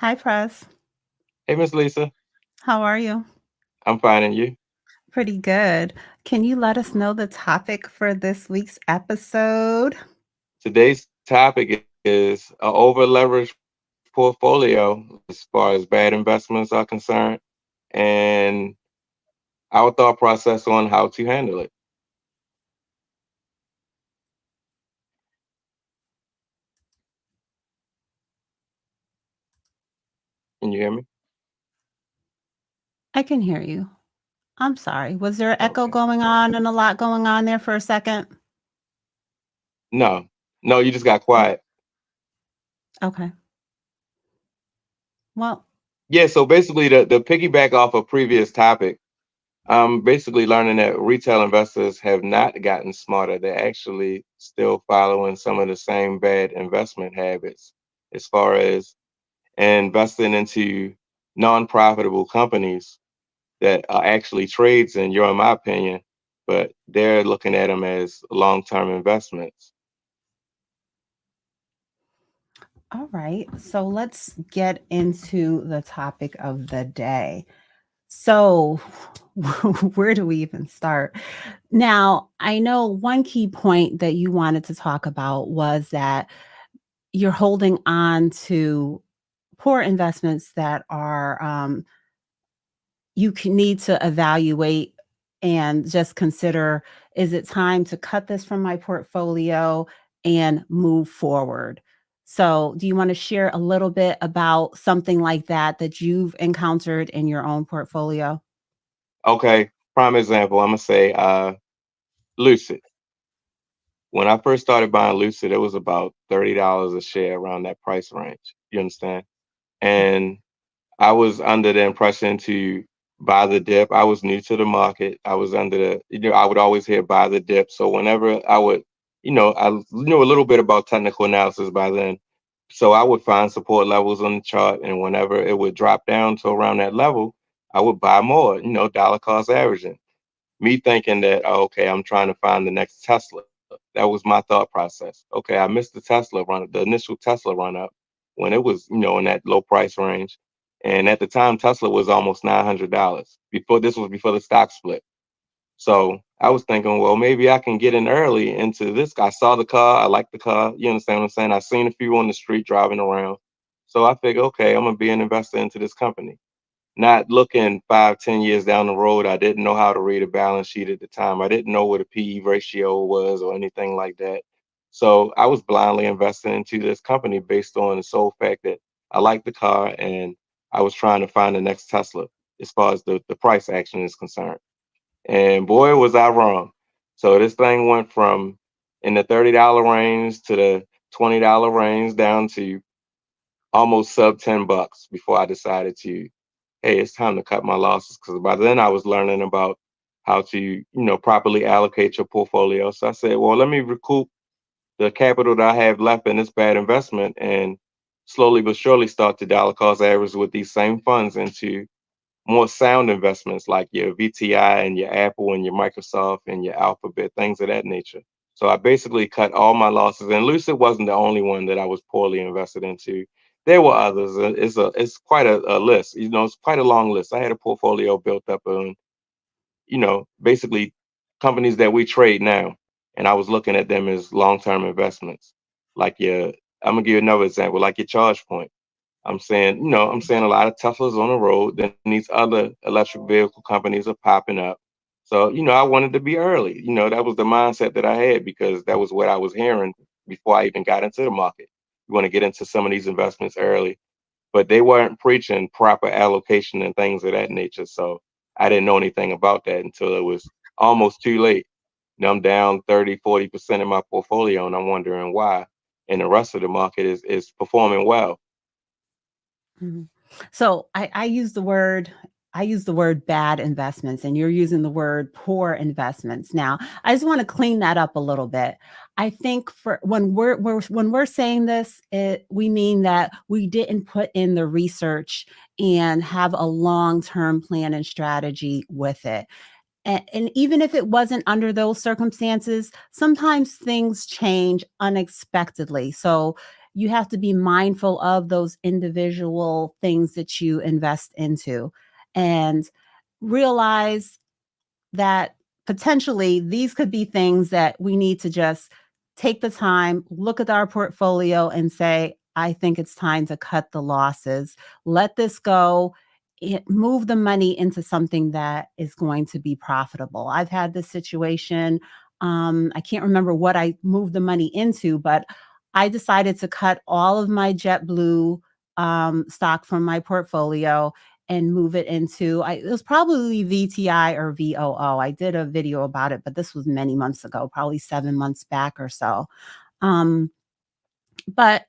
Hi, Press. Hey, Miss Lisa. How are you? I'm fine, and you? Pretty good. Can you let us know the topic for this week's episode? Today's topic is a over leveraged portfolio as far as bad investments are concerned, and our thought process on how to handle it. Can you hear me? I can hear you. I'm sorry. Was there an echo Okay. going on and a lot going on there for a second? No, no, you just got Oh, quiet. okay. Well, Yeah, so basically, the piggyback off a previous topic, I'm basically learning that retail investors have not gotten smarter. They're actually still following some of the same bad investment habits as far as investing into non-profitable companies that are actually trades in your, in my opinion, but they're looking at them as long-term investments. all right. So let's get into the topic of the day. So, where do we even start? Now, I know one key point that you wanted to talk about was that you're holding on to poor investments that are you can need to evaluate and just consider, is it time to cut this from my portfolio and move forward? So do you want to share a little bit about something like that that you've encountered in your own portfolio? Okay, prime example, I'm gonna say Lucid. When I first started buying Lucid, it was about $30 a share around that price range. You understand? And I was under the impression to buy the dip. I was new to the market. I was under I would always hear buy the dip. So whenever I would, I knew a little bit about technical analysis by then. So I would find support levels on the chart. And whenever it would drop down to around that level, I would buy more, dollar cost averaging. Me thinking that, oh, okay, I'm trying to find the next Tesla. That was my thought process. Okay, I missed the initial Tesla run up when it was, in that low price range. And at the time, Tesla was almost $900. Before the stock split. So I was thinking, well, maybe I can get in early into this. I saw the car, I liked the car. You understand what I'm saying? I seen a few on the street driving around. So I figured, okay, I'm gonna be an investor into this company. Not looking 5, 10 years down the road. I didn't know how to read a balance sheet at the time. I didn't know what a PE ratio was or anything like that. So I was blindly investing into this company based on the sole fact that I liked the car and I was trying to find the next Tesla as far as the price action is concerned. And boy, was I wrong. So this thing went from in the $30 range to the $20 range down to almost sub $10 before I decided to, hey, it's time to cut my losses. Because by then I was learning about how to, properly allocate your portfolio. So I said, well, let me recoup the capital that I have left in this bad investment and slowly but surely start to dollar cost average with these same funds into more sound investments like your VTI and your Apple and your Microsoft and your Alphabet, things of that nature. So I basically cut all my losses, and Lucid wasn't the only one that I was poorly invested into. There were others. It's quite a list. It's quite a long list. I had a portfolio built up on, basically companies that we trade now, and I was looking at them as long-term investments. Like I'm gonna give you another example, like your Charge Point. I'm saying a lot of Teslas on the road. Then these other electric vehicle companies are popping up. So, I wanted to be early. That was the mindset that I had because that was what I was hearing before I even got into the market. You want to get into some of these investments early, but they weren't preaching proper allocation and things of that nature. So I didn't know anything about that until it was almost too late. I'm down 30, 40% in my portfolio and I'm wondering why. And the rest of the market is performing well. Mhm. So I use the word bad investments and you're using the word poor investments. Now, I just want to clean that up a little bit. I think for when we're saying this, we mean that we didn't put in the research and have a long-term plan and strategy with it. And even if it wasn't under those circumstances, sometimes things change unexpectedly. So you have to be mindful of those individual things that you invest into and realize that potentially these could be things that we need to just take the time, look at our portfolio and say, I think it's time to cut the losses. Let this go. Move the money into something that is going to be profitable. I've had this situation. I can't remember what I moved the money into, but I decided to cut all of my JetBlue stock from my portfolio and move it into it was probably VTI or VOO. I did a video about it, but this was many months ago, probably 7 months back or so. Um, but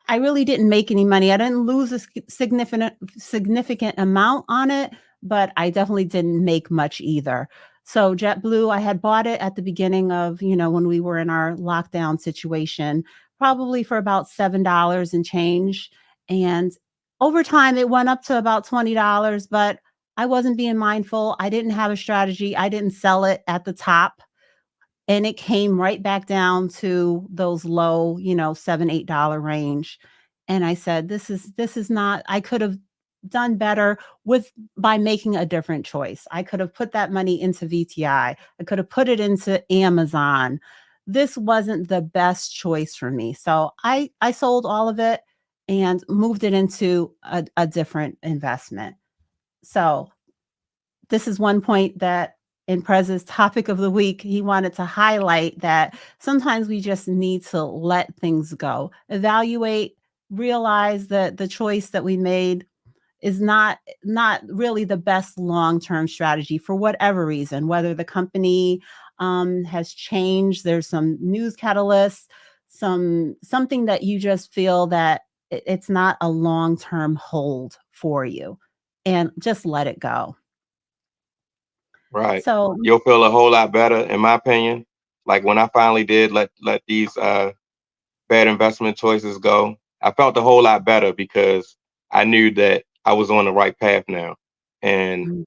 I really didn't make any money. I didn't lose a significant amount on it, but I definitely didn't make much either. So JetBlue, I had bought it at the beginning of, when we were in our lockdown situation, probably for about $7 and change. And over time it went up to about $20, but I wasn't being mindful. I didn't have a strategy. I didn't sell it at the top and it came right back down to those low, $7, $8 range. And I said, this is not, I could have done better with by making a different choice. I could have put that money into VTI. I could have put it into Amazon. This wasn't the best choice for me. So I sold all of it and moved it into a different investment. So this is one point that in Prez's topic of the week, he wanted to highlight that sometimes we just need to let things go, evaluate, realize that the choice that we made is not really the best long-term strategy for whatever reason, whether the company has changed, there's some news catalysts, something that you just feel that it's not a long-term hold for you, and just let it go. Right. So You'll feel a whole lot better, in my opinion. Like when I finally did let these bad investment choices go, I felt a whole lot better because I knew that I was on the right path now, and mm,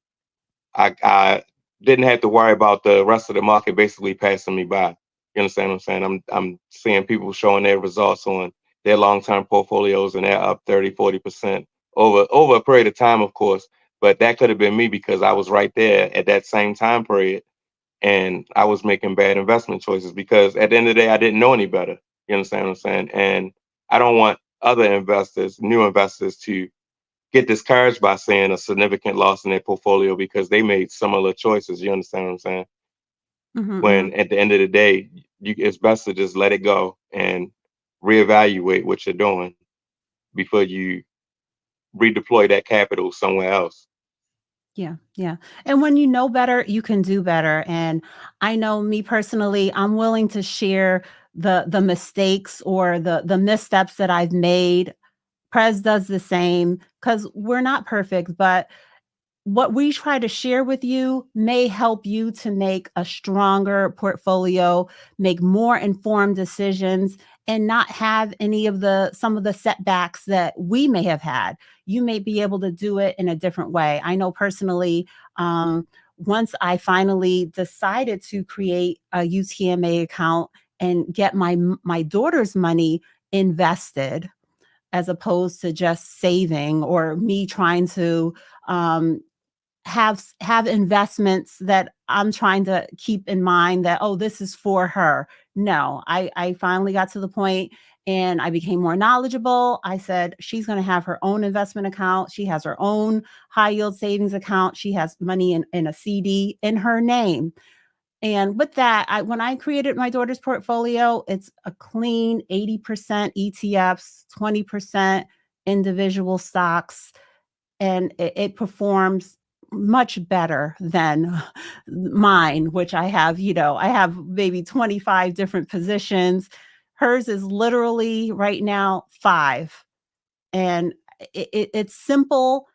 I didn't have to worry about the rest of the market basically passing me by. You understand what I'm saying? I'm seeing people showing their results on their long term portfolios, and they're up 30, 40% over a period of time, of course. But that could have been me because I was right there at that same time period, and I was making bad investment choices because at the end of the day, I didn't know any better. You understand what I'm saying? And I don't want other investors, new investors, to get discouraged by seeing a significant loss in their portfolio because they made similar choices. You understand what I'm saying? mhm, When mhm. at the end of the day, it's best to just let it go and reevaluate what you're doing before you redeploy that capital somewhere else. Yeah, yeah. And when you know better, you can do better. And I know me personally, I'm willing to share the mistakes or the missteps that I've made. Prez does the same because we're not perfect, but what we try to share with you may help you to make a stronger portfolio, make more informed decisions, and not have any of the some of the setbacks that we may have had. You may be able to do it in a different way. I know personally, once I finally decided to create a UTMA account and get my daughter's money invested as opposed to just saving or me trying to um, have investments that I'm trying to keep in mind that, oh, this is for her. No, I finally got to the point and I became more knowledgeable. I said she's going to have her own investment account. She has her own high yield savings account. She has money in a CD in her name. And with that, when I created my daughter's portfolio, it's a clean 80% ETFs, 20% individual stocks, and it performs much better than mine, which I have, I have maybe 25 different positions. Hers is literally right now 5. And it's simple,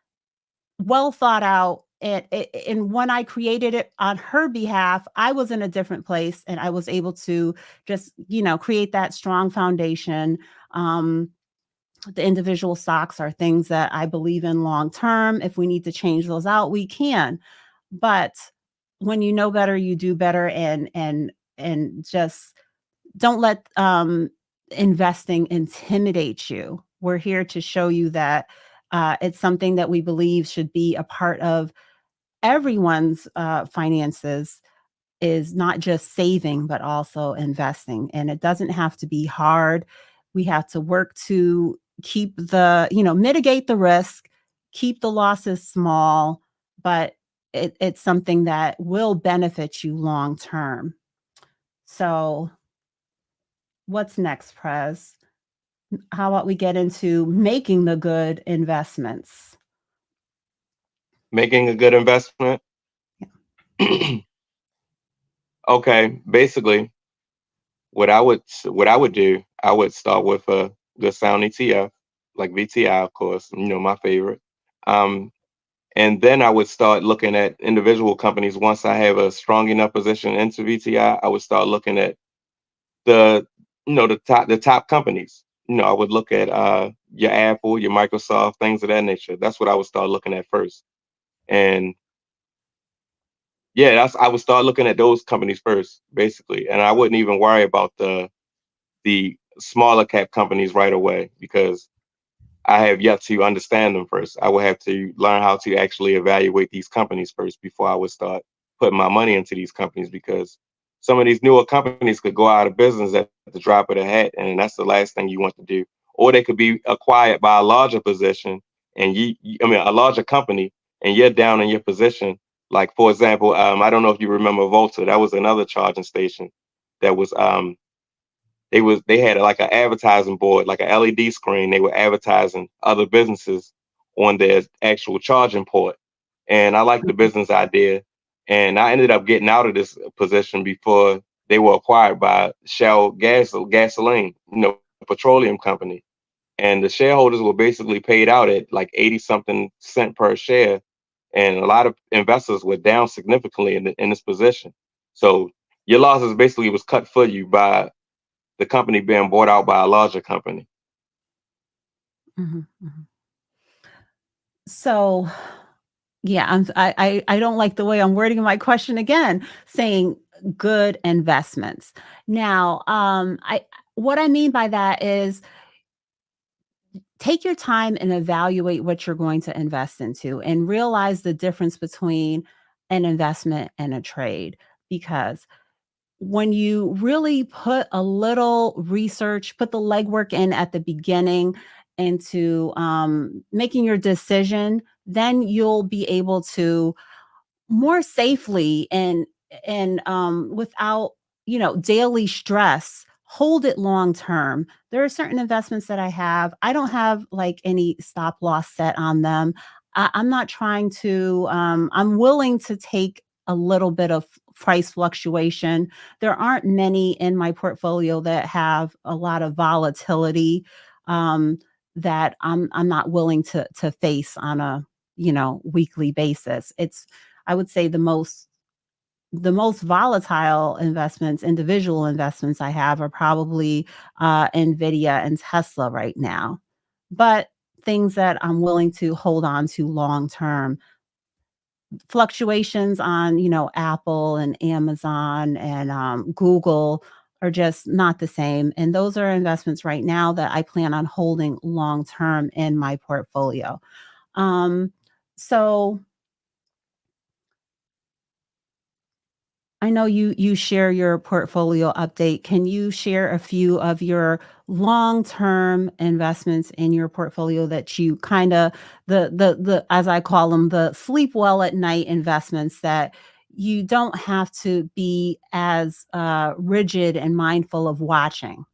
well thought out. And when I created it on her behalf, I was in a different place and I was able to just, create that strong foundation. Um, the individual stocks are things that I believe in long term. If we need to change those out, we can. But when you know better, you do better, and just don't let investing intimidates you. We're here to show you that it's something that we believe should be a part of everyone's finances, is not just saving, but also investing. And it doesn't have to be hard. We have to work to keep mitigate the risk, keep the losses small, but it's something that will benefit you long term. So, what's next, Prez? How about we get into making the good investments? Making a good investment. Yeah. Okay, basically, what I would do, I would start with a good sound ETF, like VTI, of course, my favorite. Um, and then I would start looking at individual companies. Once I have a strong enough position into VTI, I would start looking at the the top companies. I would look at your Apple, your Microsoft, things of that nature. That's what I would start looking at first. And yeah, I would start looking at those companies first, basically. And I wouldn't even worry about the smaller cap companies right away because I have yet to understand them first. I would have to learn how to actually evaluate these companies first before I would start putting my money into these companies because some of these newer companies could go out of business at the drop of the hat, and that's the last thing you want to do. Or they could be acquired by a larger position, and I mean, a larger company, and you're down in your position. Like for example, I don't know if you remember Volta. That was another charging station that was they had like an advertising board, like an LED screen. They were advertising other businesses on their actual charging port. And I liked the Mhm. business idea. And I ended up getting out of this position before they were acquired by Shell Gasoline, petroleum company. And the shareholders were basically paid out at like 80 something cent per share. And a lot of investors were down significantly in this position. So your losses basically was cut for you by the company being bought out by a larger company. Mhm, mhm. So, yeah, I don't like the way I'm wording my question again, saying good investments. Now, I what I mean by that is take your time and evaluate what you're going to invest into and realize the difference between an investment and a trade. Because when you really put a little research, put the legwork in at the beginning into making your decision, then you'll be able to more safely and without daily stress hold it long term. There are certain investments that I don't have like any stop loss set on them. I'm not trying to I'm willing to take a little bit of price fluctuation. There aren't many in my portfolio that have a lot of volatility, um, that I'm not willing to face on a weekly basis. It's I would say the most volatile investments, individual investments I have are probably Nvidia and Tesla right now. But things that I'm willing to hold on to long term. Fluctuations on, Apple and Amazon and Google are just not the same. And those are investments right now that I plan on holding long term in my portfolio. Um, so I know you share your portfolio update. Can you share a few of your long-term investments in your portfolio that you kinda the as I call them, the sleep well at night investments that you don't have to be as, rigid and mindful of watching?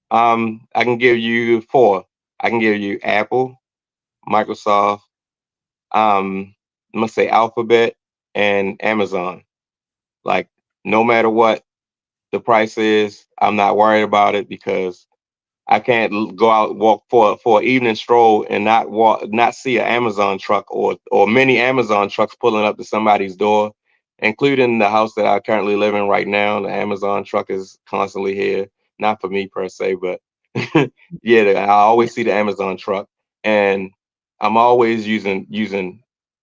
I can give you four. I can give you Apple, Microsoft, I'm gonna say Alphabet and Amazon. Like no matter what the price is, I'm not worried about it because I can't go out walk for an evening stroll and not see an Amazon truck or many Amazon trucks pulling up to somebody's door, including the house that I currently live in right now. The Amazon truck is constantly here, not for me per se, but yeah, I Yeah. always see the Amazon truck, and I'm always using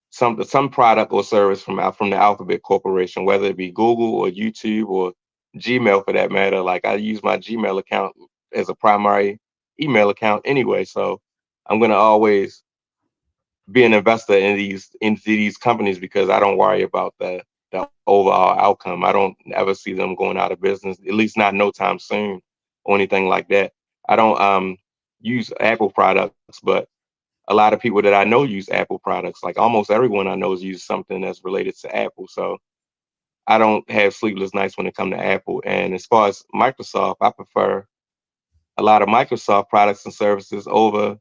some product or service from the Alphabet Corporation, whether it be Google or YouTube or Gmail for that matter. Like I use my Gmail account as a primary email account anyway. So I'm gonna always be an investor in these companies because I don't worry about the overall outcome. I don't ever see them going out of business, at least not no time soon or anything like that. I don't use Apple products, but a lot of people that I know use Apple products. Like almost everyone I know is use something that's related to Apple. So I don't have sleepless nights when it comes to Apple. And as far as Microsoft, I prefer a lot of Microsoft products and services over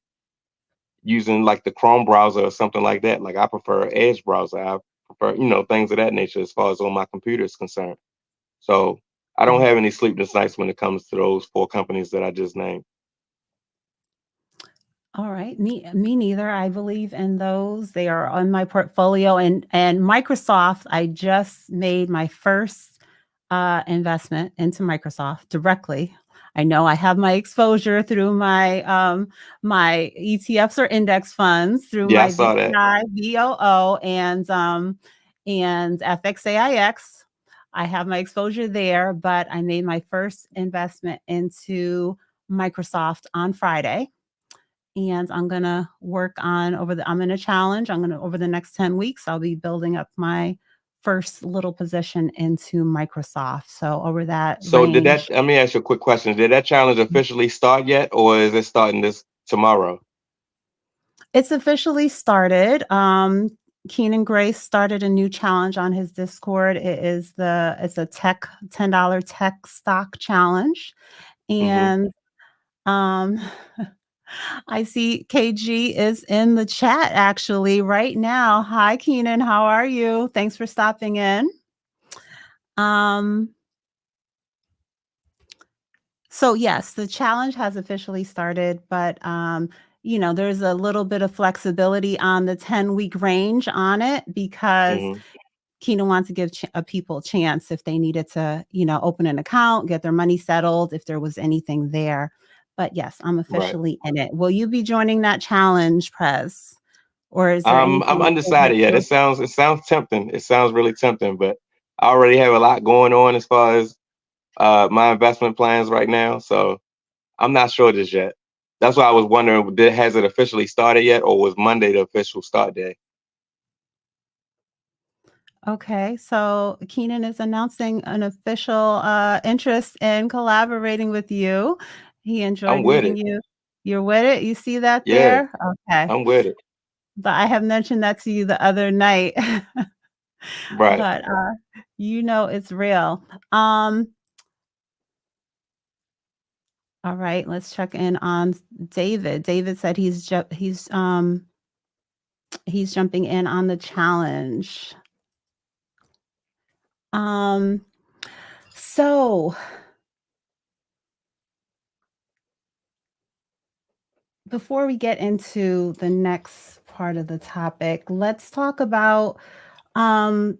using like the Chrome browser or something like that. Like I prefer Edge browser. I prefer, things of that nature as far as on my computer is concerned. So I don't have any sleepless nights when it comes to those four companies that I just named. All right, me neither. I believe in those. They are on my portfolio, and Microsoft, I just made my first investment into Microsoft directly. I know I have my exposure through my ETFs or index funds through Yeah, I my saw that. VCI, VOO, and FXAIX. I have my exposure there, but I made my first investment into Microsoft on Friday, and I'm gonna work on I'm in a challenge. I'm gonna over the next 10 weeks, I'll be building up my first little position into Microsoft. So over that So range, let me ask you a quick question. Did that challenge officially start yet, or is it starting this tomorrow? it's officially started. Keenan Grace started a new challenge on his Discord. It's a tech $10 tech stock challenge. Hmm. And um I see KG is in the chat actually right now. Hi, Keenan. How are you? Thanks for stopping in. Um, so yes, the challenge has officially started, but there's a little bit of flexibility on the 10-week range on it because Hmm. Keenan wants to give people a chance if they needed to, open an account, get their money settled, if there was anything there. But yes, I'm Right. officially in it. Will you be joining that challenge, Prez? Or is there I'm anything undecided yet. It sounds tempting. It sounds really tempting, but I already have a lot going on as far as my investment plans right now. So I'm not sure just yet. That's why I was wondering, has it officially started yet, or was Monday the official start day? Okay, so Keenan is announcing an official interest in collaborating with you. He I'm enjoyed with meeting it. you. You're with it? You see that Yeah, there? Okay. I'm with it. But I have mentioned that to you the other night. Right. But it's real. Um, all right, let's check in on David. David said he's jumping in on the challenge. Um, so before we get into the next part of the topic, let's talk about um,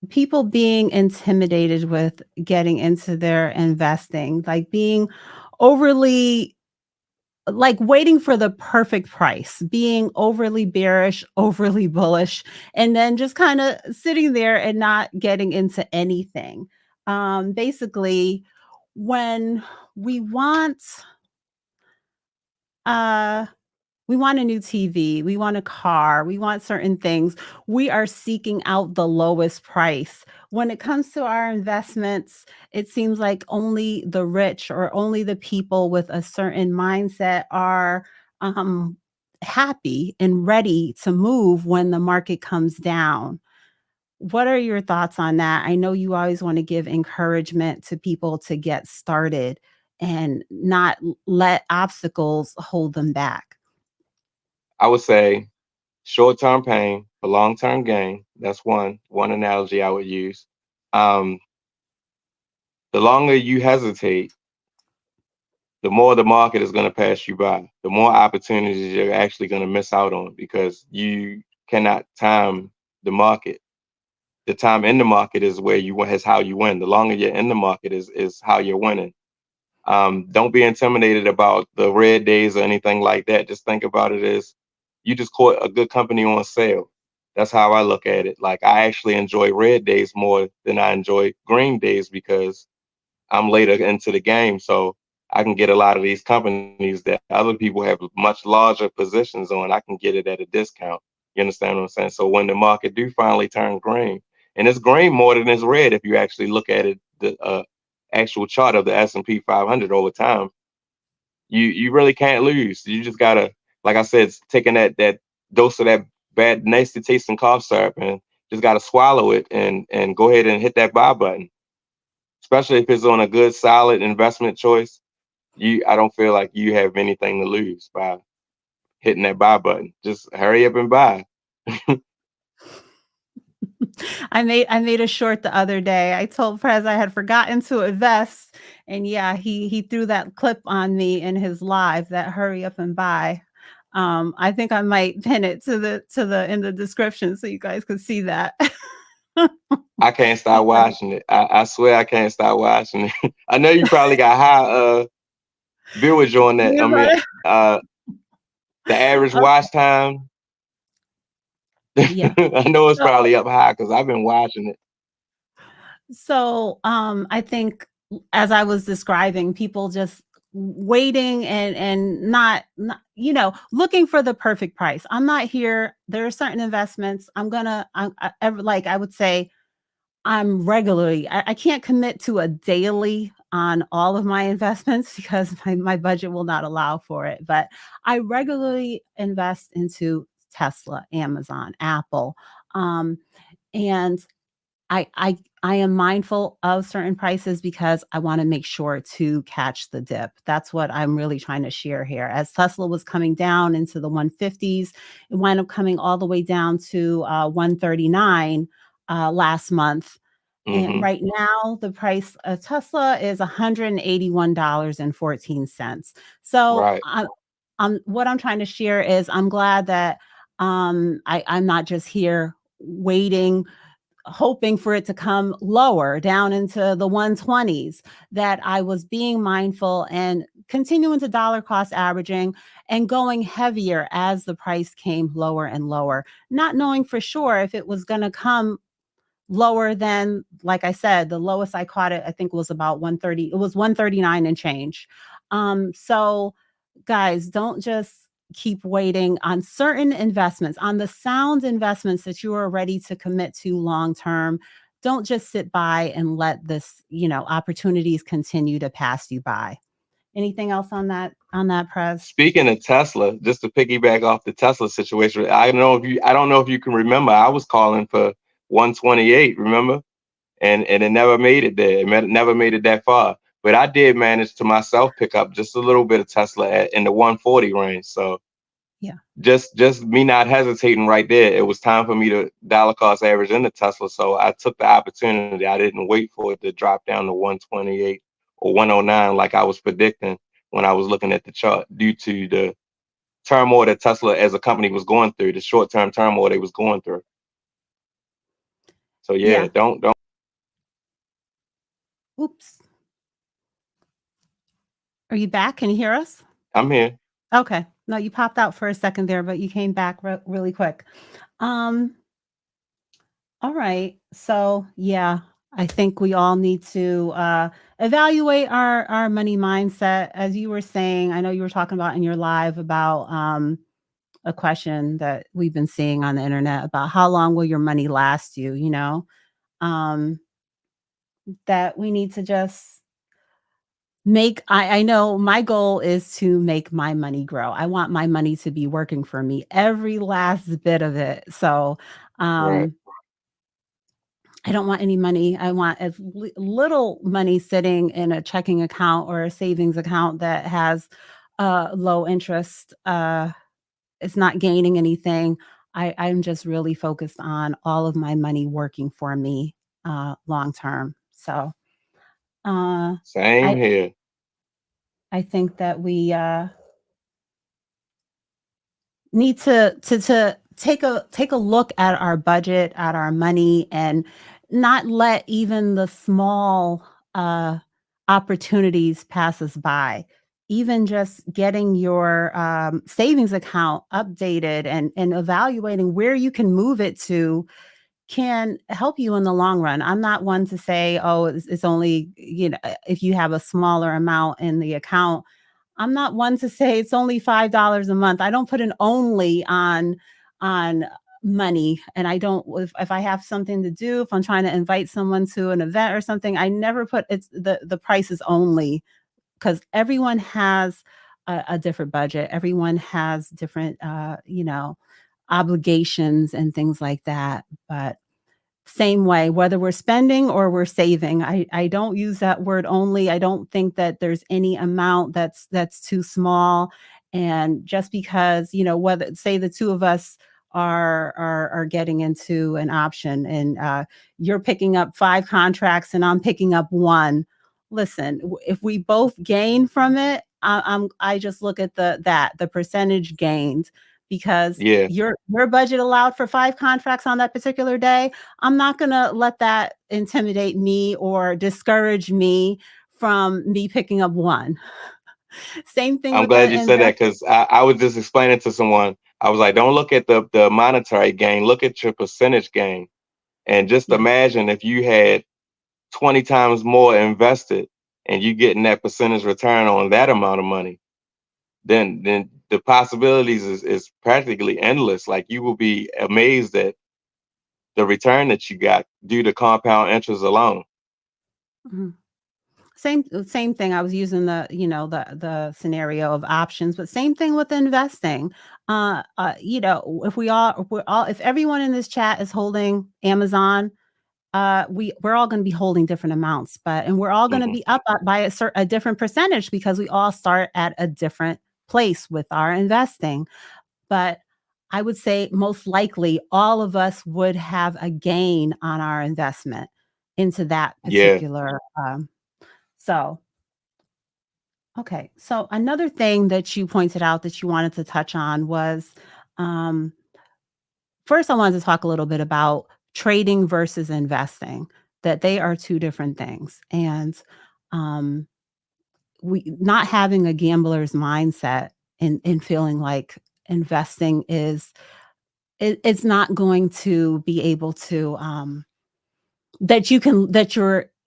people being intimidated with getting into their investing, like being overly, like waiting for the perfect price, being overly bearish, overly bullish, and then just kind of sitting there and not getting into anything. Basically, when we want, uh, we want a new TV, we want a car, we want certain things. We are seeking out the lowest price. When it comes to our investments, it seems like only the rich or only the people with a certain mindset are um, happy and ready to move when the market comes down. What are your thoughts on that? I know you always want to give encouragement to people to get started and not let obstacles hold them back. I would say short-term pain for long-term gain. That's one analogy I would use. Um, the longer you hesitate, the more the market is going to pass you by. The more opportunities you're actually going to miss out on because you cannot time the market. The time in the market is where you win, is how you win. The longer you're in the market is how you're winning. Don't be intimidated about the red days or anything like that. Just think about it as you just caught a good company on sale. That's how I look at it. Like I actually enjoy red days more than I enjoy green days because I'm later into the game. So I can get a lot of these companies that other people have much larger positions on. I can get it at a discount. You understand what I'm saying? So when the market do finally turn green, and it's green more than it's red if you actually look at it, the actual chart of the S&P 500 over time, you really can't lose. You just gotta, like I said, taking that dose of that bad nasty tasting cough syrup and just gotta swallow it and go ahead and hit that buy button. Especially if it's on a good solid investment choice, I don't feel like you have anything to lose by hitting that buy button. Just hurry up and buy. I made a short the other day. I told Prez I had forgotten to invest, and yeah, he threw that clip on me in his live, that hurry up and buy. I think I might pin it to the in the description so you guys could see that. I can't stop Because watching it. I swear I can't stop watching it. I know you probably got high viewage on that. I views mean, on it. the average watch time. Yeah. I know it's So probably up high because I've been watching it. I think as I was describing, people just waiting and not looking for the perfect price. I'm not here. There are certain investments like I would say I'm regularly. I can't commit to a daily on all of my investments because my budget will not allow for it. But I regularly invest into Tesla, Amazon, Apple, and I am mindful of certain prices because I wanna make sure to catch the dip. That's what I'm really trying to share here. As Tesla was coming down into the 150s, it wound up coming all the way down to 139 last month. And Hmm. right now, the price of Tesla is $181.14. So Right. what I'm trying to share is I'm glad that I'm not just here waiting, hoping for it to come lower down into the 120s, that I was being mindful and continuing to dollar cost averaging and going heavier as the price came lower and lower, not knowing for sure if it was going to come lower than, like I said, the lowest I caught it, I think was about 130. It was 139 and change. So guys, don't just keep waiting on certain investments, on the sound investments that you are ready to commit to long term. Don't just sit by and let opportunities continue to pass you by. Anything else on that, Prez? Speaking of Tesla, just to piggyback off the Tesla situation, I don't know if you can remember. I was calling for 128. Remember? And it never made it there. Never made it that far. But I did manage to myself pick up just a little bit of Tesla in the 140 range. So Yeah. just me not hesitating right there. It was time for me to dollar cost average into Tesla. So I took the opportunity. I didn't wait for it to drop down to 128 or 109 like I was predicting when I was looking at the chart due to the turmoil that Tesla as a company was going through, the short-term turmoil they was going through. So yeah, Yeah. don't. Oops. Are you back? Can you hear us? I'm here. Okay. No, you popped out for a second there, but you came back really quick. Um, all right. So, yeah, I think we all need to evaluate our money mindset. As you were saying, I know you were talking about in your live about a question that we've been seeing on the internet about how long will your money last you, um, that we need to just I know my goal is to make my money grow. I want my money to be working for me, every last bit of it. So, Right. um, I don't want any money. I want as little money sitting in a checking account or a savings account that has low interest. It's not gaining anything. I'm just really focused on all of my money working for me long term. So, uh, Same I here. I think that we need to take a look at our budget, at our money, and not let even the small opportunities pass us by. Even just getting your savings account updated and evaluating where you can move it to can help you in the long run. I'm not one to say, oh, it's only, if you have a smaller amount in the account. I'm not one to say it's only $5 a month. I don't put an only on money. And I don't, if I have something to do, if I'm trying to invite someone to an event or something, I never put it's the price is only, because everyone has a different budget. Everyone has different obligations and things like that. But same way, whether we're spending or we're saving. I don't use that word only. I don't think that there's any amount that's too small. And just because, whether say the two of us are getting into an option, and you're picking up 5 contracts and I'm picking up one. Listen, if we both gain from it, I just look at the percentage gained, because Yeah, your budget allowed for 5 contracts on that particular day. I'm not going to let that intimidate me or discourage me from me picking up one. Same thing I'm with the glad you said invest. that because I was just explaining to someone. I was like, don't look at the monetary gain, look at your percentage gain. And just Yeah. imagine if you had 20 times more invested and you getting that percentage return on that amount of money, then the possibilities is practically endless. Like you will be amazed at the return that you got due to compound interest alone. Mhm. Same thing. I was using the scenario of options, but same thing with investing. If everyone in this chat is holding Amazon, we're all going to be holding different amounts, and we're all going to Hmm. be up by a different percentage, because we all start at a different place with our investing. But I would say most likely all of us would have a gain on our investment into that Yeah. particular. So okay, so another thing that you pointed out that you wanted to touch on was, um, first, I wanted to talk a little bit about trading versus investing, that they are two different things. And um, we not having a gambler's mindset, and feeling like investing it's not going to be able to that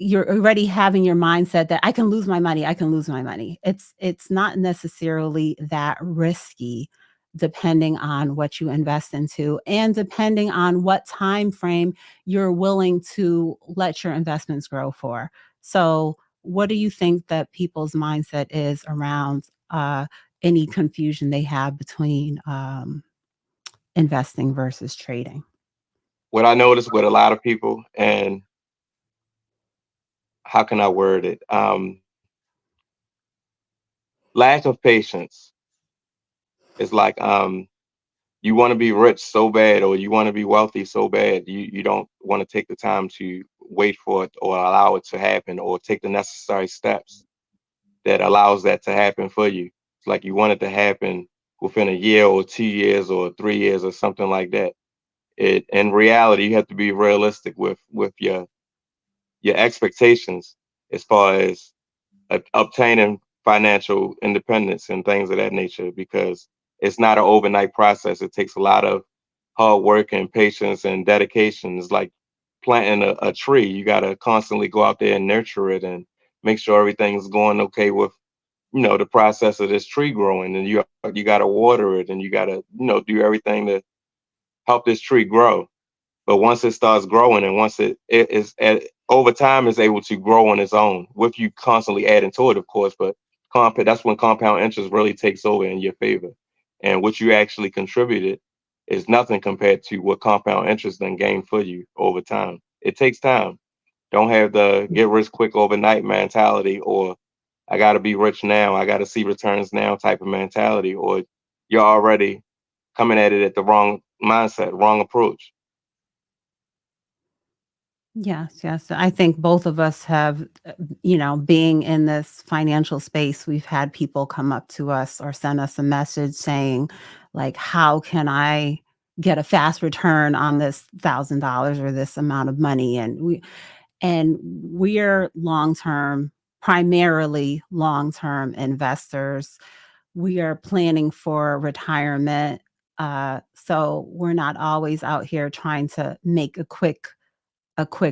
you're already having your mindset that I can lose my money, I can lose my money. It's not necessarily that risky, depending on what you invest into and depending on what time frame you're willing to let your investments grow for. So, what do you think that people's mindset is around any confusion they have between investing versus trading? What I noticed with a lot of people, and how can I word it? Lack of patience. It's like you want to be rich so bad, or you want to be wealthy so bad, you don't want to take the time to wait for it or allow it to happen or take the necessary steps that allows that to happen for you. It's like you want it to happen within a year or 2 years or 3 years or something like that. It in reality, you have to be realistic with your expectations as far as obtaining financial independence and things of that nature, because it's not an overnight process. It takes a lot of hard work and patience and dedication. It's like planting a tree. You got to constantly go out there and nurture it and make sure everything's going okay with the process of this tree growing. And you got to water it, and you got to do everything to help this tree grow. But once it starts growing, and once it is over time is able to grow on its own, with you constantly adding to it, of course. But that's when compound interest really takes over in your favor, and what you actually contributed is nothing compared to what compound interest then gain for you over time. It takes time. Don't have the get rich quick overnight mentality, or I got to be rich now, I got to see returns now type of mentality, or you're already coming at it at the wrong mindset, wrong approach. Yes, yes. I think both of us have, being in this financial space, we've had people come up to us or send us a message saying, like, how can I get a fast return on this $1,000 or this amount of money? And we're long term, primarily long term investors. We are planning for retirement. So we're not always out here trying to make a quick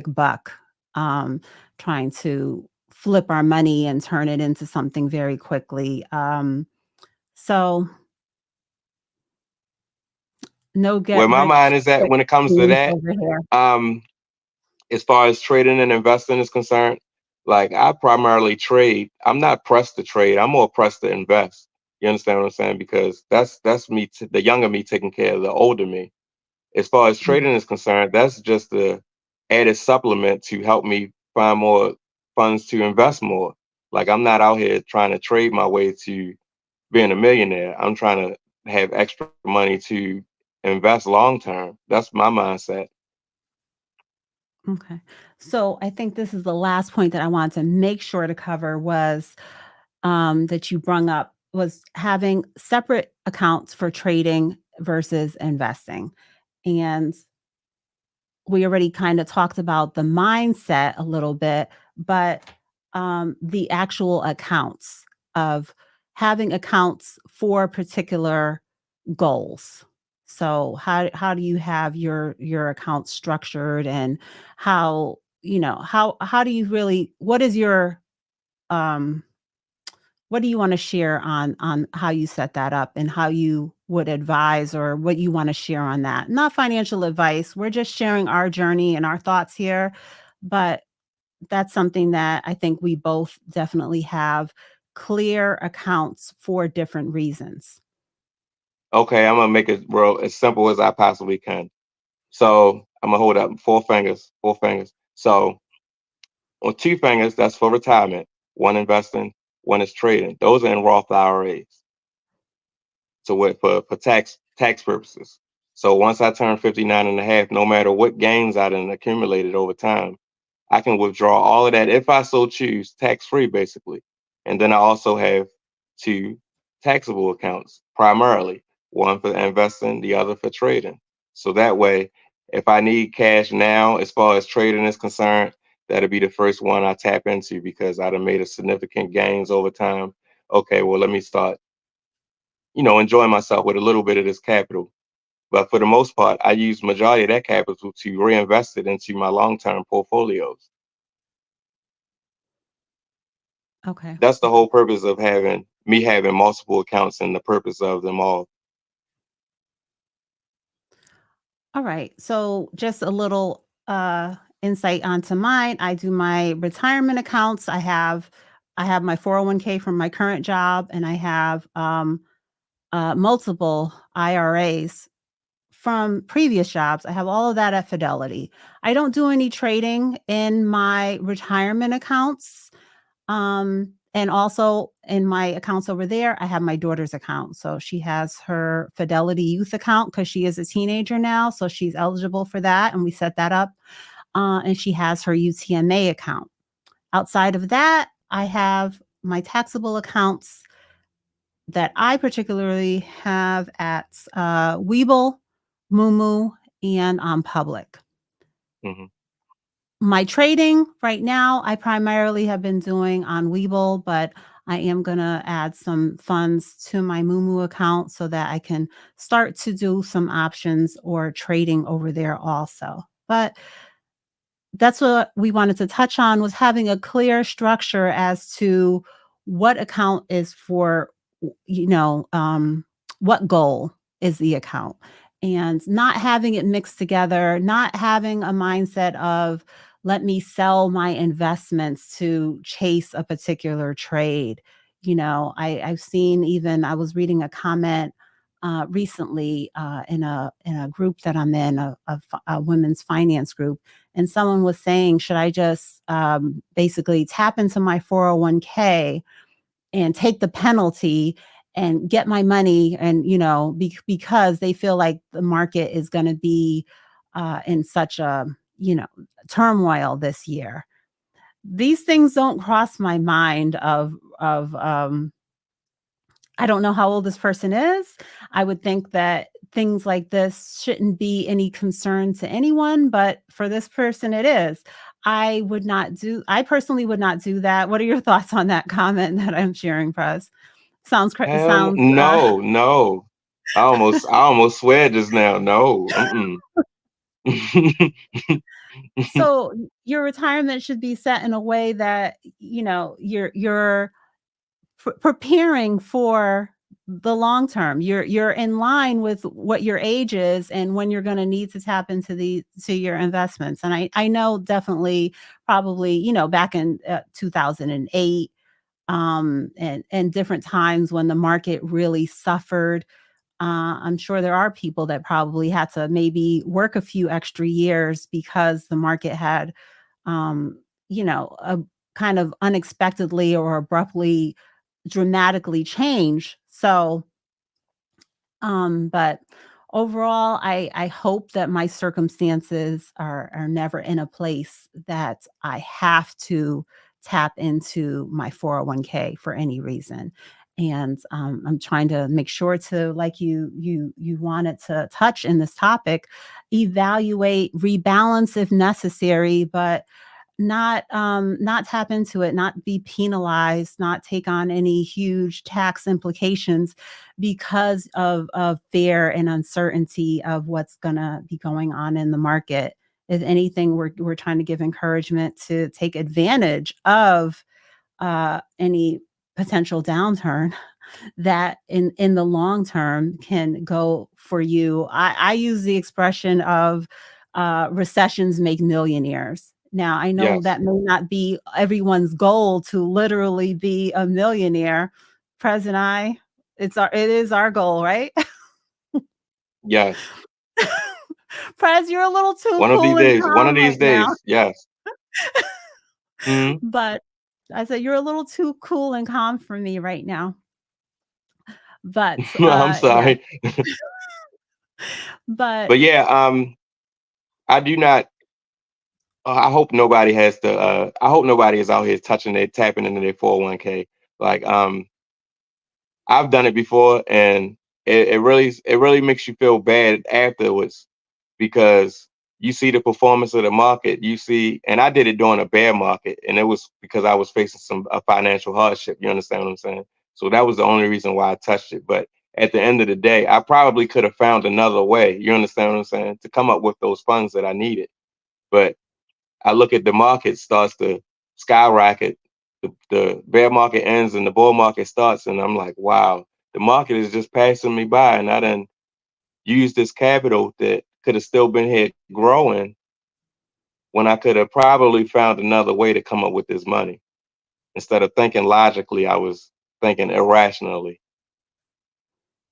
buck, um, trying to flip our money and turn it into something very quickly. So no Where get my mind rich is at quick when it comes to schemes that, over here. um, as far as trading and investing is concerned, like I primarily trade. I'm not pressed to trade. I'm more pressed to invest. You understand what I'm saying? Because that's me, the younger me taking care of the older me. As far as Mm, trading is concerned, that's just the added supplement to help me find more funds to invest more. Like I'm not out here trying to trade my way to being a millionaire. I'm trying to have extra money to invest long term. That's my mindset. okay. So I think this is the last point that I wanted to make sure to cover was that you brung up was having separate accounts for trading versus investing. And we already kind of talked about the mindset a little bit, but the actual accounts of having accounts for particular goals. So how do you have your account structured, and how do you really, um what do you want to share on how you set that up and how you would advise, or what you want to share on that? Not financial advice. We're just sharing our journey and our thoughts here, but that's something that I think we both definitely have clear accounts for different reasons. Okay, I'm gonna make it real as simple as I possibly can. So I'm gonna hold up four fingers, four fingers. So on two fingers, that's for retirement. One investing, one is trading. Those are in Roth IRAs. So what for tax purposes. So once I turn 59 and a half, no matter what gains I done accumulated over time, I can withdraw all of that if I so choose, tax free basically. And then I also have two taxable accounts, primarily one for investing, the other for trading. So that way, if I need cash now, as far as trading is concerned, that'll be the first one I tap into because I'd have made a significant gains over time. Okay, well, let me start, enjoying myself with a little bit of this capital. But for the most part, I use majority of that capital to reinvest it into my long-term portfolios. Okay. That's the whole purpose of having multiple accounts and the purpose of them all. All right. So just a little insight onto mine. I do my retirement accounts. I have my 401k from my current job, and I have multiple IRAs from previous jobs. I have all of that at Fidelity. I don't do any trading in my retirement accounts. And also in my accounts over there, I have my daughter's account. So she has her Fidelity Youth account because she is a teenager now. So she's eligible for that. And we set that up. And she has her UTMA account. Outside of that, I have my taxable accounts that I particularly have at Webull, Moo Moo, and on Public. Hmm. My trading right now, I primarily have been doing on Webull, but I am going to add some funds to my Moo Moo account so that I can start to do some options or trading over there also. But that's what we wanted to touch on, was having a clear structure as to what account is for, what goal is the account, and not having it mixed together, not having a mindset of let me sell my investments to chase a particular trade. I've seen, even I was reading a comment recently in a group that I'm in, a women's finance group, and someone was saying, should I just basically tap into my 401k and take the penalty and get my money? And, because they feel like the market is going to be in such a, turmoil this year. These things don't cross my mind of I don't know how old this person is. I would think that things like this shouldn't be any concern to anyone, but for this person, it is. I personally would not do that. What are your thoughts on that comment that I'm sharing, Prez? Sounds, Hell sounds, no, no. I almost swear just now. No. Mm-mm. So your retirement should be set in a way that, you're preparing for the long term. You're in line with what your age is and when you're going to need to tap into the to your investments. And I know definitely probably, back in 2008, and different times when the market really suffered. I'm sure there are people that probably had to maybe work a few extra years because the market had, a kind of unexpectedly or abruptly dramatically change. So, but overall, I hope that my circumstances are never in a place that I have to tap into my 401k for any reason. And I'm trying to make sure to, like you wanted to touch in this topic, evaluate, rebalance if necessary, but not tap into it, not be penalized, not take on any huge tax implications because of fear and uncertainty of what's gonna be going on in the market. If anything, we're trying to give encouragement to take advantage of any potential downturn that in the long term can go for you. I use the expression of recessions make millionaires. Now, I know Yes. that may not be everyone's goal to literally be a millionaire. Prez and I, it is our goal, right? Yes. Prez, you're a little too One of cool these and days. One of calm these right now. days. Yes. Hmm. But I said you're a little too cool and calm for me right now. But I'm yeah, sorry. but But yeah, I do not. I hope nobody has to. I hope nobody is out here touching their tapping into their 401k. Like, I've done it before, and it really makes you feel bad afterwards because you see the performance of the market. You see, and I did it during a bear market, and it was because I was facing some a financial hardship. You understand what I'm saying? So that was the only reason why I touched it. But at the end of the day, I probably could have found another way. You understand what I'm saying? To come up with those funds that I needed. But I look at the market starts to skyrocket. The bear market ends and the bull market starts, and I'm like, wow, the market is just passing me by, and I done used this capital that could have still been here growing when I could have probably found another way to come up with this money. Instead of thinking logically, I was thinking irrationally.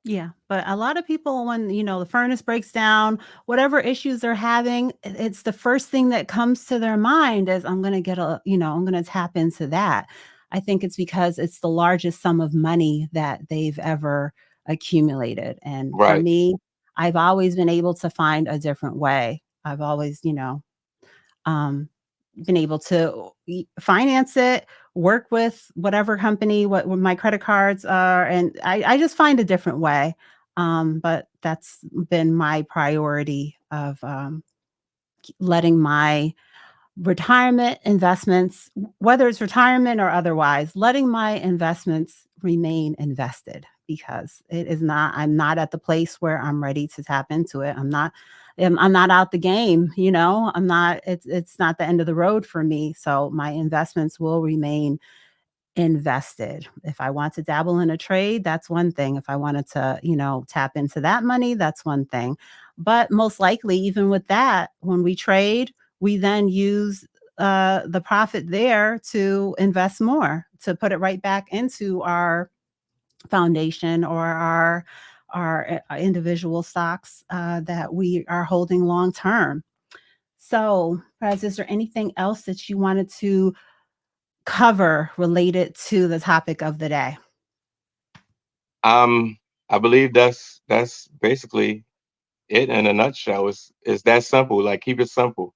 yeah, but a lot of people when, the furnace breaks down, whatever issues they're having, it's the first thing that comes to their mind is I'm going to I'm going to tap into that. I think it's because it's the largest sum of money that they've ever accumulated. And for Right. me, I've always been able to find a different way. I've always, um, been able to finance it, work with whatever company, what my credit cards are, and I just find a different way. But that's been my priority of letting my retirement investments, whether it's retirement or otherwise, letting my investments remain invested because I'm not at the place where I'm ready to tap into it. I'm not out the game, it's not the end of the road for me. So my investments will remain invested. If I want to dabble in a trade, that's one thing. If I wanted to, tap into that money, that's one thing. But most likely, even with that, when we trade, we then use the profit there to invest more, to put it right back into our foundation or our individual stocks that we are holding long term. So, Praz, is there anything else that you wanted to cover related to the topic of the day? Um, I believe that's basically it in a nutshell. It's that simple. Like, keep it simple.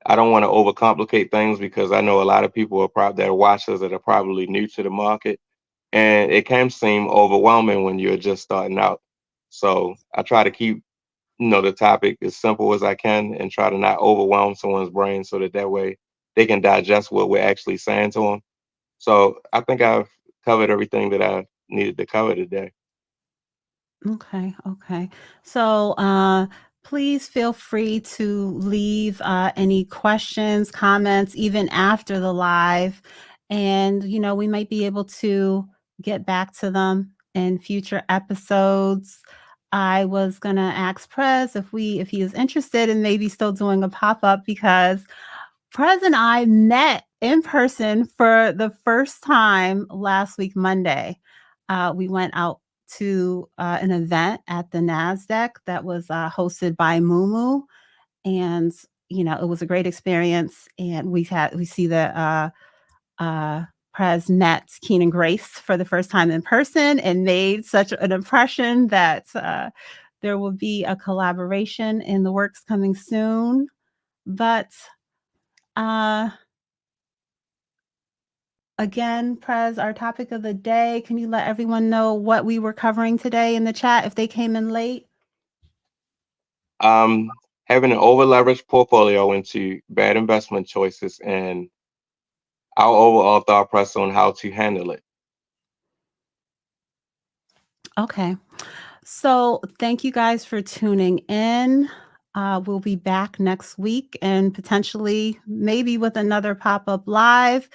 I don't want to overcomplicate things because I know a lot of people are probably that watch us that are probably new to the market, and it can seem overwhelming when you're just starting out. So I try to keep the topic as simple as I can and try to not overwhelm someone's brain so that way they can digest what we're actually saying to them. So I think I've covered everything that I needed to cover today. Okay, okay. So, please feel free to leave any questions, comments, even after the live. And, we might be able to get back to them in future episodes. I was gonna ask Prez if he is interested in maybe still doing a pop-up because Prez and I met in person for the first time last week, Monday. We went out to an event at the NASDAQ that was hosted by Moo Moo. And, it was a great experience. And we see that Prez met Kenan Grace for the first time in person and made such an impression that there will be a collaboration in the works coming soon. But uh, again, Prez, our topic of the day, can you let everyone know what we were covering today in the chat if they came in late? Having an over leveraged portfolio into bad investment choices and our overall thought process on how to handle it. Okay. So thank you guys for tuning in. We'll be back next week and potentially maybe with another pop-up live.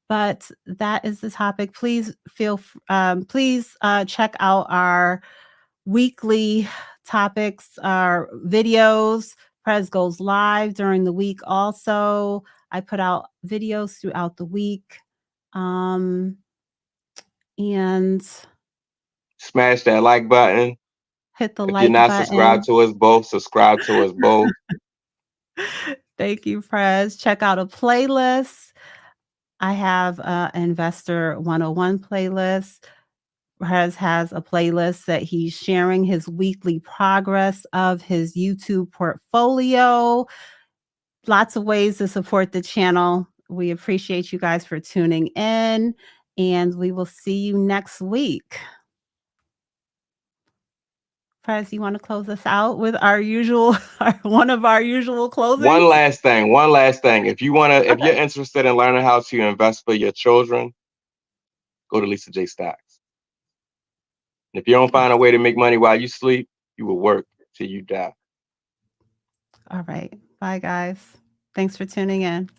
But that is the topic. Please check out our weekly topics, our videos. Prez goes live during the week also. I put out videos throughout the week. Um, and Smash that like button. hit the If you're like not subscribed button. to us both, subscribe to us both. Thank you, Prez. Check out a playlist. I have Investor 101 playlist. Prez has a playlist that he's sharing his weekly progress of his YouTube portfolio. Lots of ways to support the channel. We appreciate you guys for tuning in, and we will see you next week. Prez, you want to close us out with our usual, one of our usual One closings? last thing. One last thing. If you're Okay. interested in learning how to invest for your children, go to Lisa J Stocks. If you don't find a Yes. way to make money while you sleep, you will work till you die. All right. Bye, guys. Thanks for tuning in.